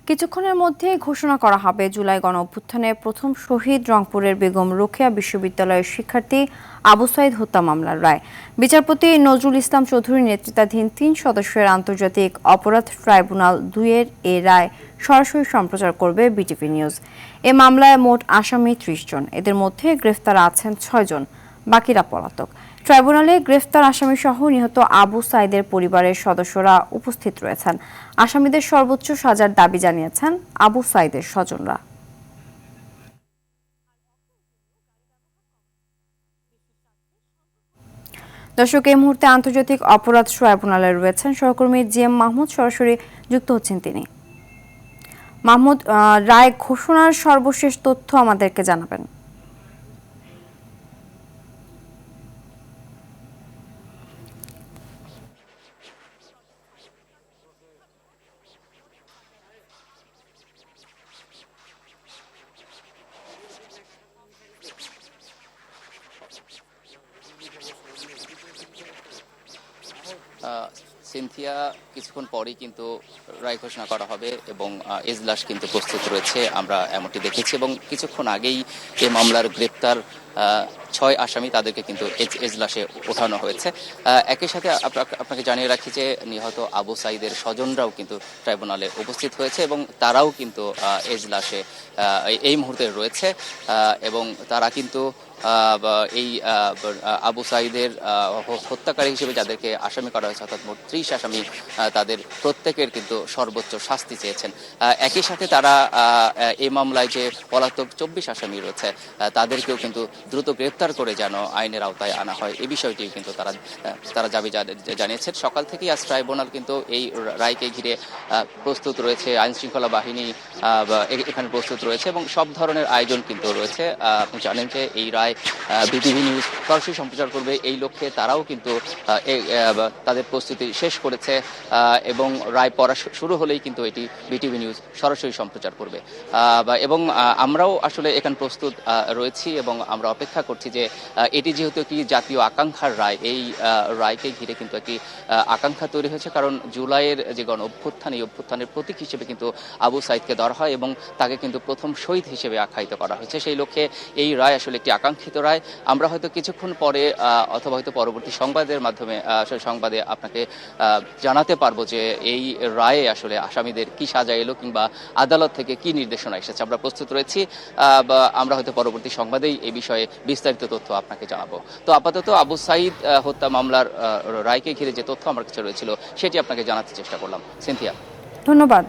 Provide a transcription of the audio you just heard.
কিছুক্ষণের মধ্যে ঘোষণা করা হবে জুলাই গণঅভ্যুত্থানে প্রথম শহীদ রংপুরের বেগম রোকেয়া বিশ্ববিদ্যালয়ের শিক্ষার্থী আবু সাইদ হত্যা মামলার রায়। বিচারপতি নজরুল ইসলাম চৌধুরী নেতৃত্বাধীন ৩ সদস্যের আন্তর্জাতিক অপরাধ ট্রাইব্যুনাল ২-এর এ রায় সরাসরি সম্প্রচার করবে বিটিভি নিউজ। এ মামলায় মোট আসামি ৩০ জন, এদের মধ্যে গ্রেফতার আছেন ৬ জন, বাকিরা পলাতক। ট্রাইব্যুনালে গ্রেফতার আসামিসহ নিহত আবু সাইদের পরিবারের সদস্যরা উপস্থিত রয়েছেন। আসামিদের সর্বোচ্চ সাজার দাবি জানিয়েছেন আবু সাইদের স্বজনরা। দর্শক, এই মুহূর্তে আন্তর্জাতিক অপরাধ ট্রাইব্যুনালে রয়েছেন সহকর্মী জিএম মাহমুদ, সরাসরি যুক্ত হচ্ছেন তিনি। মাহমুদ, রায় ঘোষণার সর্বশেষ তথ্য আমাদেরকে জানাবেন। সিনথিয়া, কিছুক্ষণ পরেই কিন্তু রায় ঘোষণা করা হবে এবং এজলাস কিন্তু প্রস্তুত রয়েছে, আমরা এমনটি দেখেছি। এবং কিছুক্ষণ আগেই এই মামলার গ্রেপ্তার ৬ আসামি তাদেরকে কিন্তু এজলাসে ওঠানো হয়েছে। একই সাথে আপনাকে জানিয়ে রাখি যে নিহত আবু সাইদের স্বজনরাও কিন্তু ট্রাইব্যুনালে উপস্থিত হয়েছে এবং তারাও কিন্তু এজলাসে এই মুহূর্তে রয়েছে এবং তারা কিন্তু এই আবু সাইদের হত্যাকারী হিসেবে যাদেরকে আসামি করা হয়েছে, অর্থাৎ মোট ৩০ আসামি, তাদের প্রত্যেকের কিন্তু সর্বোচ্চ শাস্তি চেয়েছেন। একই সাথে তারা এই মামলায় যে পলাতক ২৪ আসামি রয়েছে তাদেরকেও কিন্তু দ্রুত গ্রেপ্তার করে যেন আইনের আওতায় আনা হয়, এই বিষয়টি কিন্তু তারা দাবি জানিয়েছেন। সকাল থেকেই আজ ট্রাইব্যুনাল কিন্তু এই রায়কে ঘিরে প্রস্তুত রয়েছে, আইন শৃঙ্খলা বাহিনী এখানে প্রস্তুত রয়েছে এবং সব ধরনের আয়োজন কিন্তু রয়েছে। আপনি জানেন যে এই রায় বিটিভি নিউজ সরাসরি সম্প্রচার করবে, এই লক্ষ্যে তারাও কিন্তু তাদের প্রস্তুতি শেষ করেছে এবং রায় পড়া শুরু হলেই কিন্তু এটি বিটিভি নিউজ সরাসরি সম্প্রচার করবে। এবং আমরাও আসলে এখানে প্রস্তুত রয়েছি এবং আমরা অপেক্ষা করছি যে এটি যেহেতু একটি জাতীয় আকাঙ্ক্ষার রায়, এই রায়কে ঘিরে কিন্তু একটি আকাঙ্ক্ষা তৈরি হয়েছে, কারণ জুলাইয়ের যে গণ অভ্যুত্থান, এই অভ্যুত্থানের প্রতীক হিসেবে কিন্তু আবু সাইদকে ধরা হয় এবং তাকে কিন্তু প্রথম শহীদ হিসেবে আখ্যায়িত করা হয়েছে। সেই লক্ষ্যে এই রায় আসলে একটি আকাঙ্ক্ষিত রায়। আমরা হয়তো কিছুক্ষণ পরে অথবা হয়তো পরবর্তী সংবাদের মাধ্যমে সংবাদে আপনাকে জানাতে পারবো যে এই রায়ে আসলে আসামিদের কি সাজা এলো কিংবা আদালত থেকে কি নির্দেশনা এসেছে। আমরা প্রস্তুত রয়েছি, আমরা হয়তো পরবর্তী সংবাদেই এই বিষয়ে বিস্তারিত তথ্য আপনাকে জানাবো। তো আপাতত আবু সাইদ হত্যা মামলার রায়কে ঘিরে যে তথ্য আমার কাছে রয়েছিল সেটি আপনাকে জানাতে চেষ্টা করলাম। সিনথিয়া, ধন্যবাদ।